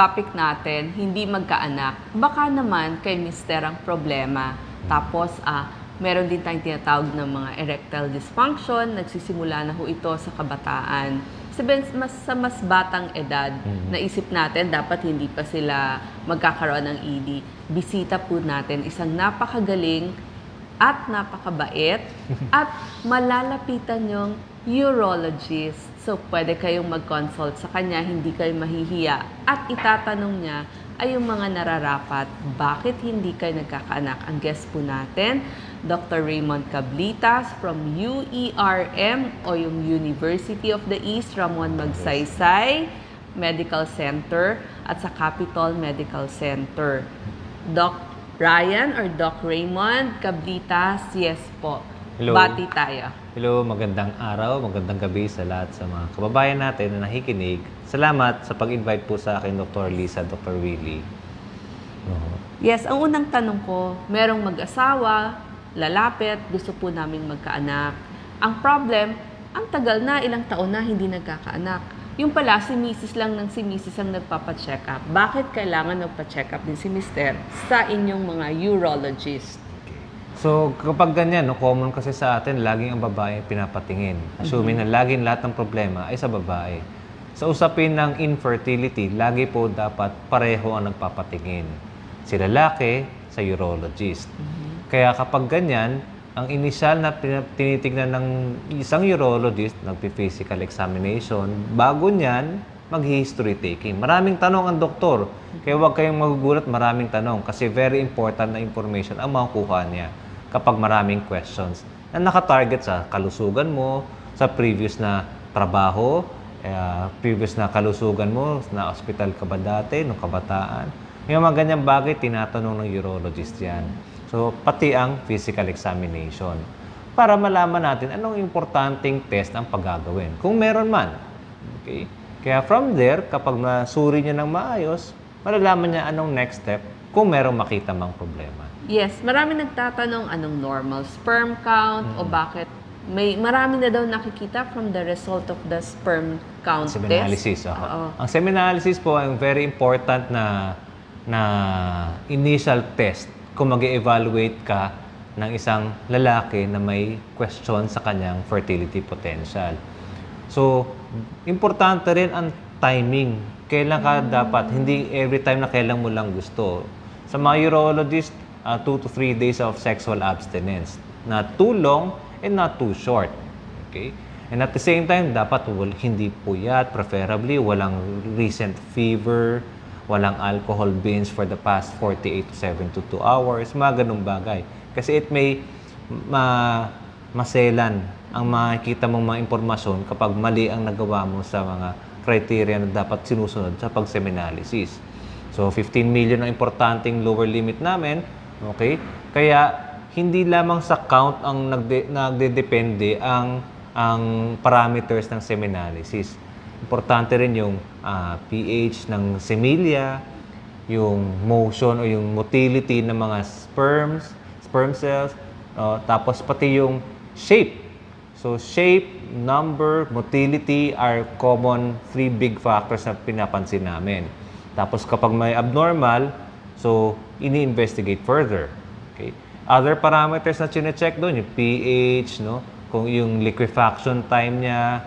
topic natin, hindi magkaanak. Baka naman kay mister ang problema. Tapos, meron din tayong tinatawag ng mga erectile dysfunction, nagsisimula na ho ito sa kabataan. Sabihin, mas batang edad, naisip natin, dapat hindi pa sila magkakaroon ng ED. Bisita po natin isang napakagaling at napakabait at malalapitan yung urologist. So, pwede kayong mag-consult sa kanya, hindi kayo mahihiya. At itatanong niya ay yung mga nararapat, bakit hindi kayo nagkakaanak? Ang guest po natin, Dr. Raymond Cablitas from UERM o yung University of the East Ramon Magsaysay Medical Center at sa Capitol Medical Center. Doc Ryan or Doc Raymond Cablitas, yes po. Hello. Bati tayo. Hello, magandang araw, magandang gabi sa lahat sa mga kababayan natin na nakikinig. Salamat sa pag-invite po sa akin, Dr. Lisa, Dr. Willie. Yes, ang unang tanong ko, merong mag-asawa, lalapit, gusto po namin magkaanak. Ang problem, ang tagal na, ilang taon na hindi nagkakaanak. Yung pala, si Mrs. lang ng si Mrs. ang nagpapacheck up. Bakit kailangan nagpa-check up din si Mr. sa inyong mga urologist? So, kapag ganyan, common kasi sa atin, laging ang babae pinapatingin. Assuming na laging lahat ng problema ay sa babae. Sa usapin ng infertility, lagi po dapat pareho ang nagpapatingin. Si lalaki sa urologist. Kaya kapag ganyan, ang inisyal na tinitignan ng isang urologist, nagpi-physical examination, bago niyan, mag-history taking. Maraming tanong ang doktor. Kaya huwag kayong magugulat, maraming tanong. Kasi very important na information ang makukuha niya kapag maraming questions na nakatarget sa kalusugan mo, sa previous na trabaho, previous na kalusugan mo, na hospital ka ba dati, nung kabataan. Yung mga ganyang bagay, tinatanong ng urologist yan. So, pati ang physical examination. Para malaman natin anong importanteng test ang paggagawin. Kung meron man. Okay? Kaya from there, kapag nasuri niya ng maayos, malalaman niya anong next step kung merong makita mang problema. Yes, marami nagtatanong anong normal sperm count o bakit marami na daw nakikita from the result of the sperm count Seminanalysis. test. Ang seminanalysis po ay very important na initial test kung mag-evaluate ka ng isang lalaki na may question sa kanyang fertility potential. So, importante rin ang timing. Kailan ka dapat, hindi every time na kailan mo lang gusto. Sa mga urologist, 2 to 3 days of sexual abstinence. Not too long and not too short. Okay? And at the same time, dapat hindi puyat, preferably walang recent fever, walang alcohol binge for the past 48 to 72 hours, mga ganung bagay. Kasi it may maselan ang makikita mong mga impormasyon kapag mali ang nagawa mo sa mga criteria na dapat sinusunod sa pag-seminanalysis. So, 15 million ang importanteng lower limit namin. Okay? Kaya, hindi lamang sa count ang nagdedepende ang parameters ng seminanalysis. Importante rin yung pH ng semilia, yung motion o yung motility ng mga sperm cells, tapos pati yung shape. So, shape, number, motility are common 3 big factors na pinapansin namin. Tapos kapag may abnormal, so ini-investigate further. Okay? Other parameters na chine-check doon, yung pH, no? Kung yung liquefaction time niya,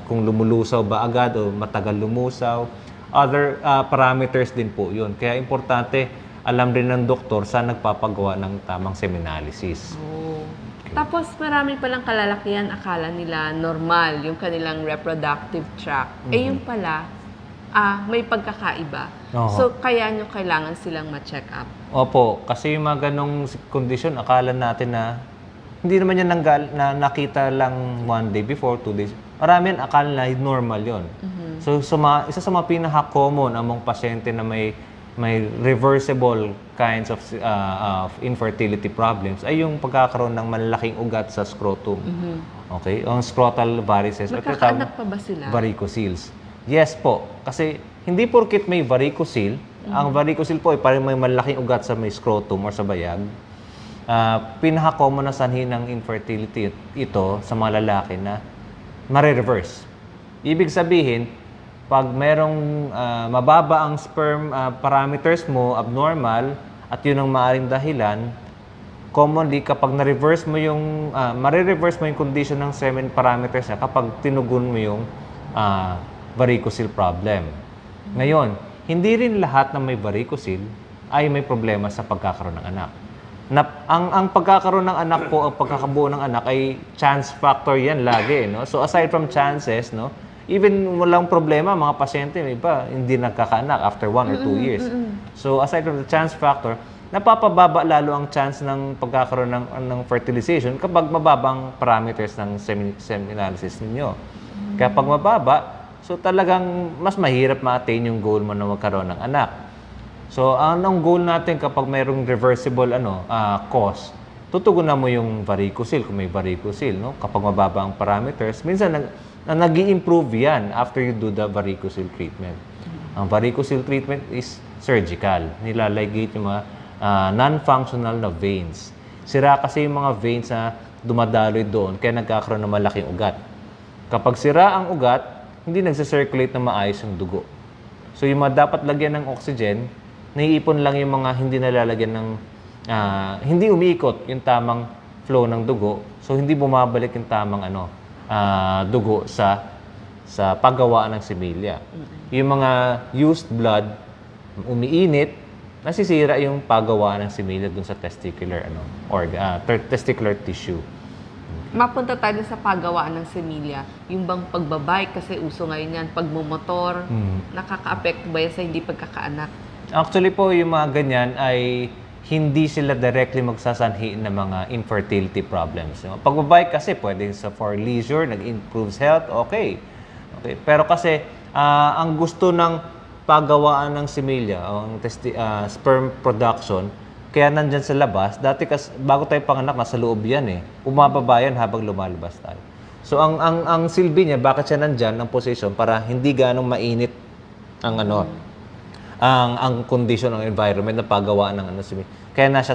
kung lumulusaw ba agad o matagal lumusaw. Other parameters din po yun. Kaya importante, alam rin ng doktor saan nagpapagawa ng tamang seminanalysis. Okay. Tapos marami palang kalalakihan, akala nila normal yung kanilang reproductive tract. Yung pala, may pagkakaiba. So, kaya nyo kailangan silang ma-check up. Opo, kasi yung mga ganong kondisyon, akala natin na hindi naman yan nakita lang 1 day before, 2 days. Marami yan, akala na normal yon. So, isa sa mga pinaka-common among pasyente na may reversible kinds of infertility problems ay yung pagkakaroon ng malalaking ugat sa scrotum. Okay? Ang scrotal varices. Magkakaanak pa ba sila? Varicocele. Yes po. Kasi hindi porkit may varicocele, ang varicocele po ay parang may malaking ugat sa may scrotum or sa bayag. Pinaka-common na sanhi ng infertility ito sa mga lalaki na mare-reverse. Ibig sabihin, pag merong mababa ang sperm parameters mo, abnormal, at yun ang maaaring dahilan, commonly, kapag na-reverse mo yung, marireverse mo yung condition ng semen parameters niya kapag tinugon mo yung varicocele problem. Ngayon, hindi rin lahat ng may varicocele ay may problema sa pagkakaroon ng anak. Ang pagkakaroon ng anak po, ang pagkakabuo ng anak ay chance factor yan lagi. No? So aside from chances, no, even walang problema, mga pasyente, may iba, hindi nagkakaanak after 1 or 2 years. So aside from the chance factor, napapababa lalo ang chance ng pagkakaroon ng fertilization kapag mababang parameters ng seminanalysis ninyo. Kaya pag mababa, so talagang mas mahirap ma-attain yung goal mo na magkaroon ng anak. So ang goal natin kapag mayroong reversible cause, tutugunan mo yung varicocele kung may varicocele, no? Kapag mababa ang parameters, minsan nag-i-improve yan after you do the varicocele treatment. Ang varicocele treatment is surgical. Nilaligate yung mga non-functional na veins. Sira kasi yung mga veins na dumadaloy doon kaya nagkakaroon ng malaking ugat. Kapag sira ang ugat, hindi nagsa-circulate na maayos yung dugo. So yung mga dapat lagyan ng oxygen, naiipon lang yung mga hindi nalalagyan ng hindi umiikot yung tamang flow ng dugo. So hindi bumabalik yung tamang dugo sa paggawaan ng similya. Yung mga used blood, umiinit, nasisira yung paggawaan ng similya dun sa testicular testicular tissue. Mapunta tayo sa paggawaan ng semilya. Yung bang pagbabike, kasi uso ngayon yan, pagmumotor, nakaka-apekto ba yan sa hindi pagkakaanak? Actually po, yung mga ganyan ay hindi sila directly magsasanhi ng mga infertility problems. Pagbabike kasi pwede for leisure, nag-improves health, okay. Pero kasi ang gusto ng paggawaan ng similya, ang sperm production, kaya nandyan sa labas, dati bago tayo panganak, nasa loob yan Umababa yan habang lumalabas tayo. So ang silbi niya, bakit siya nandyan, ang position, para hindi ganong mainit ang ang condition ng environment na paggawaan ng similya. Kaya nasa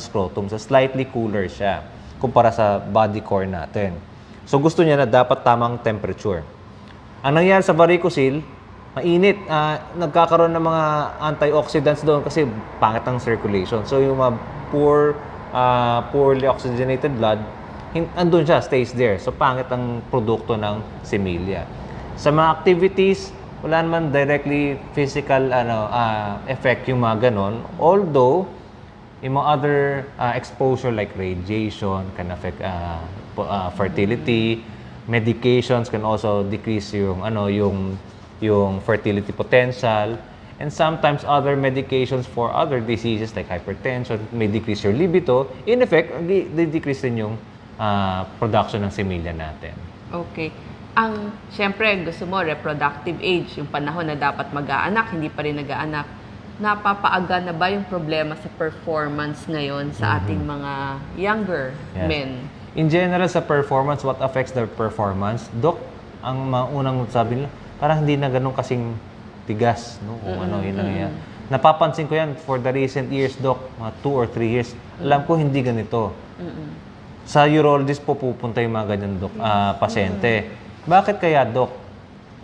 scrotum, so slightly cooler siya kumpara sa body core natin. So gusto niya na dapat tamang temperature. Ang nangyari sa varicocele, mainit. Nagkakaroon ng mga antioxidants doon kasi pangit ang circulation. So yung mga poorly oxygenated blood, andun siya, stays there. So pangit ang produkto ng similya. Sa mga activities, wala naman directly physical effect yung mga ganon. Although, yung mga other exposure like radiation can affect fertility. Medications can also decrease yung fertility potential, and sometimes other medications for other diseases like hypertension may decrease your libido. In effect, they decrease din yung production ng similya natin. Okay. Siyempre, gusto mo, reproductive age, yung panahon na dapat mag-aanak, hindi pa rin nag-aanak. Napapaaga na ba yung problema sa performance ngayon sa ating mga younger men? In general, sa performance, what affects their performance? Doc, ang unang sabi nila, parang hindi na ganun kasing tigas, no? Kung yun lang yan. Napapansin ko yan for the recent years, Doc, mga 2 or 3 years. Alam ko hindi ganito. Sa urologist po pupunta yung mga ganyan, Doc, pasyente. Bakit kaya, Doc?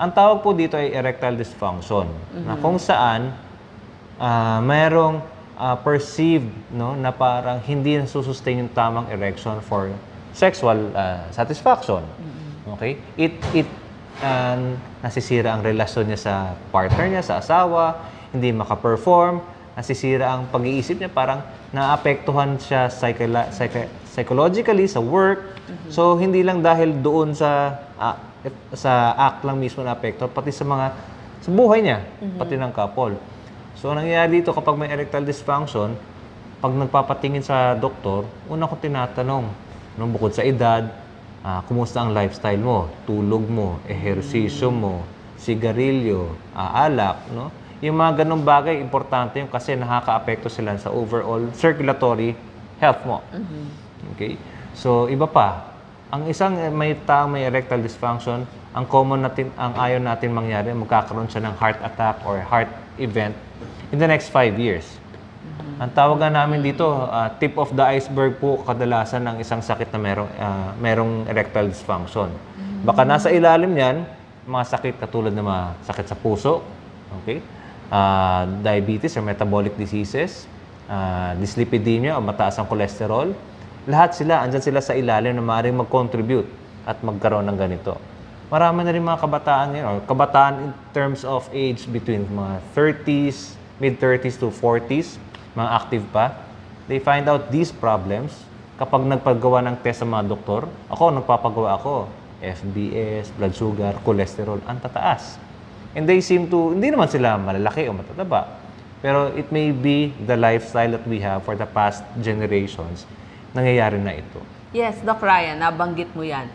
Ang tawag po dito ay erectile dysfunction, na kung saan mayroong perceived, no, na parang hindi nasusustain yung tamang erection for sexual satisfaction. Okay? It nasisira ang relasyon niya sa partner niya, sa asawa, hindi makaperform, nasisira ang pag-iisip niya, parang naapektuhan siya psychologically sa work. So, hindi lang dahil doon sa act lang mismo na apekto, pati sa buhay niya, pati ng couple. So, ang nangyayari dito kapag may erectile dysfunction, pag nagpapatingin sa doktor, una ko tinatanong, bukod sa edad, kumusta ang lifestyle mo, tulog mo, ehersisyo mo, sigarilyo, alak, no? Yung mga ganung bagay, importante yung kasi nakaka-apekto sila sa overall circulatory health mo. Okay? So, iba pa. Ang isang may erectile dysfunction, ang ayaw natin mangyari, magkakaroon siya ng heart attack or heart event in the next 5 years. Ang tawagan namin dito, tip of the iceberg po kadalasan ng isang sakit na merong erectile dysfunction. Baka nasa ilalim niyan, mga sakit katulad ng mga sakit sa puso, okay? Diabetes or metabolic diseases, dyslipidemia o mataas ang cholesterol. Lahat sila, andyan sila sa ilalim na maaaring mag-contribute at magkaroon ng ganito. Marami na rin mga kabataan ngayon, or kabataan in terms of age between mga 30s, mid-30s to 40s, mga active pa. They find out these problems kapag nagpagawa ng test sa mga doktor. Nagpapagawa ako. FBS, blood sugar, cholesterol, ang tataas. And they seem to, hindi naman sila malalaki o matataba. Pero it may be the lifestyle that we have for the past generations. Nangyayari na ito. Yes, Doc Ryan, nabanggit mo yan.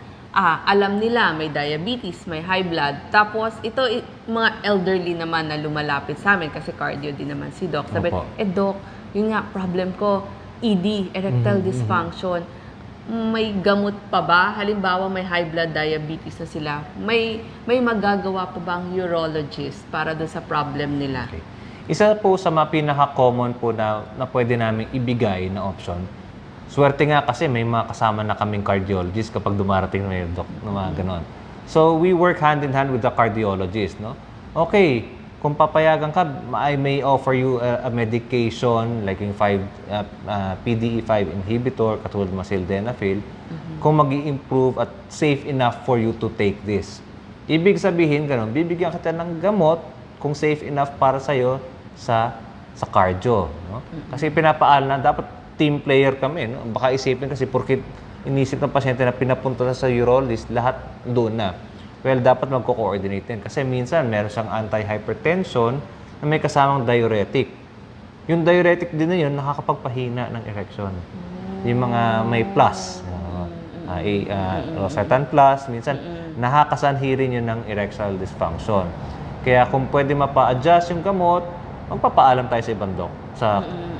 Alam nila may diabetes, may high blood. Tapos ito, mga elderly naman na lumalapit sa amin kasi cardio din naman si Doc. Sabi, Opo. Doc, yun nga, problem ko, ED, erectile dysfunction. May gamot pa ba? Halimbawa, may high blood diabetes na sila. May magagawa pa bang urologist para doon sa problem nila? Okay. Isa po sa mga pinaka-common po na pwede namin ibigay na option. Swerte nga kasi may mga kasama na kaming cardiologist kapag dumarating na yung doc, na mga ganon. So, we work hand in hand with the cardiologist, no? Okay, kung papayagan ka, I may offer you a medication like yung PDE5 inhibitor, katulad ng sildenafil, kung mag-i-improve at safe enough for you to take this. Ibig sabihin, ganon, bibigyan kita ng gamot kung safe enough para sa'yo sa cardio, no? Kasi pinapaalam na dapat team player kami, no? Baka isipin kasi porkit inisip ng pasyente na pinapunta na sa urologist, lahat doon na. Well, dapat magko-coordinate din. Kasi minsan, meron siyang anti-hypertension na may kasamang diuretic. Yung diuretic din na yun, nakakapagpahina ng erection. Yung mga may plus, Rosartan plus, minsan, nakakasanhi rin yun ng erectile dysfunction. Kaya kung pwede mapa-adjust yung gamot, magpapaalam tayo sa ibang doc,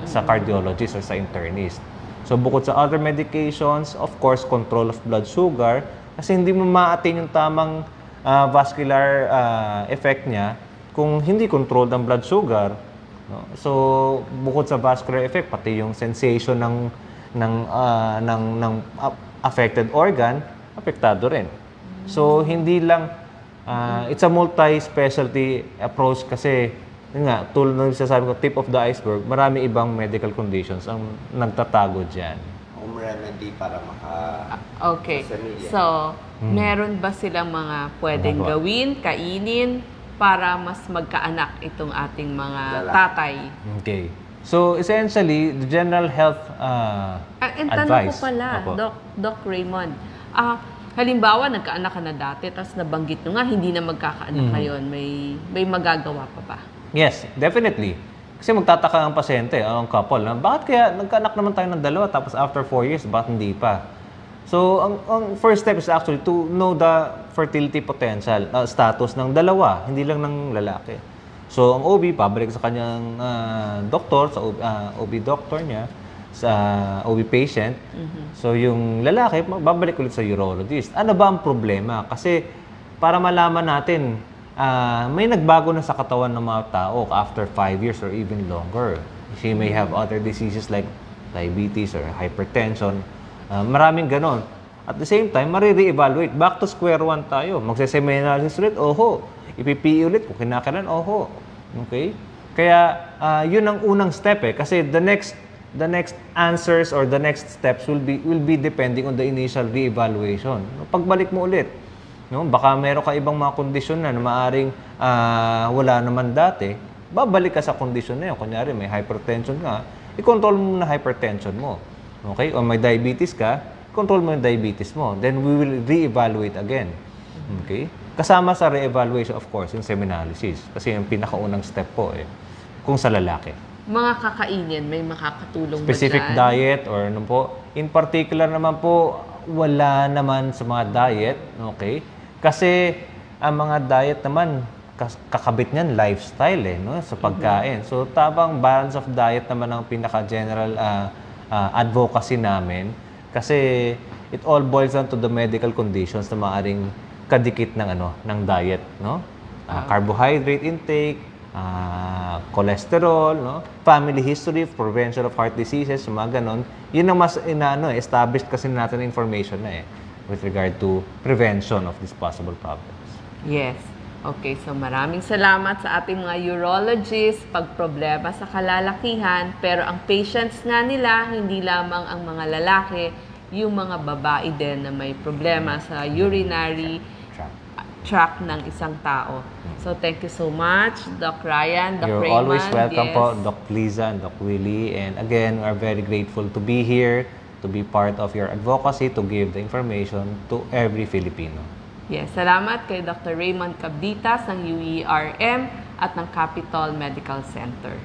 sa cardiologist or sa internist. So, bukod sa other medications, of course, control of blood sugar, kasi hindi mo ma-attain yung tamang vascular effect niya kung hindi controlled ang blood sugar. No? So, bukod sa vascular effect, pati yung sensation ng affected organ, apektado rin. So, hindi lang, it's a multi-specialty approach kasi, yun nga, tulad ng sasabi ko, tip of the iceberg, marami ibang medical conditions ang nagtatago dyan. Home remedy para Okay. So, meron ba silang mga pwedeng Ginagawa. gawin, kainin, para mas magkaanak itong ating mga Lalaki. tatay? Okay. So, essentially, the general health Ang tanong advice. ko pala, Opo. Doc Raymond, halimbawa, nagkaanak ka na dati, tapos nabanggit nyo nga, hindi na magkakaanak ngayon. May magagawa pa ba? Yes, definitely. Kasi magtataka ang pasyente, ang couple, na bakit kaya nagkaanak naman tayo ng dalawa tapos after 4 years, bakit hindi pa? So, ang first step is actually to know the fertility potential, status ng dalawa, hindi lang ng lalaki. So, ang OB, pabalik sa kanyang doktor, sa OB doctor niya, sa OB patient. So, yung lalaki, babalik ulit sa urologist. Ano ba ang problema? Kasi, para malaman natin, may nagbago na sa katawan ng mga tao after 5 years or even longer. She may have other diseases like diabetes or hypertension. Maraming ganon. At the same time, re-evaluate. Back to square one tayo. Magse-semi-analysis ulit, oho. Ipipi ulit kung kinakailan, oho. Okay? Kaya, yun ang unang step eh. Kasi the next answers or the next steps will be depending on the initial re-evaluation. Pagbalik mo ulit, no? Baka meron ka ibang mga kondisyon na maaring wala naman dati, babalik ka sa kondisyon na yun. Kunyari, may hypertension ka, i-control mo na hypertension mo. Okay? O may diabetes ka, control mo yung diabetes mo. Then we will re-evaluate again. Okay? Kasama sa re-evaluation, of course, yung seminalisis. Kasi yung pinakaunang step po kung sa lalaki. Mga kakainin, may makakatulong Specific ba dyan? diet or ano po. In particular naman po, wala naman sa mga diet. Okay? Kasi ang mga diet naman, kakabit niyan lifestyle no? Sa pagkain. So, tabang balance of diet naman ang pinaka-general advocacy namin. Kasi it all boils down to the medical conditions na maaring kadikit ng diet, no? Carbohydrate intake, cholesterol, no? Family history, prevention of heart diseases, mga ganon. Yun ang mas established kasi natin information na with regard to prevention of these possible problems. Yes. Okay, so maraming salamat sa ating mga urologists pag problema sa kalalakihan, pero ang patients nga nila, hindi lamang ang mga lalaki, yung mga babae din na may problema sa urinary tract ng isang tao. So thank you so much, Doc Ryan, Doc You're Raymond. always welcome Yes. po, Doc Liza and Doc Willie. And again, we are very grateful to be here, to be part of your advocacy, to give the information to every Filipino. Yes, salamat kay Dr. Raymond Cabditas ng UERM at ng Capitol Medical Center.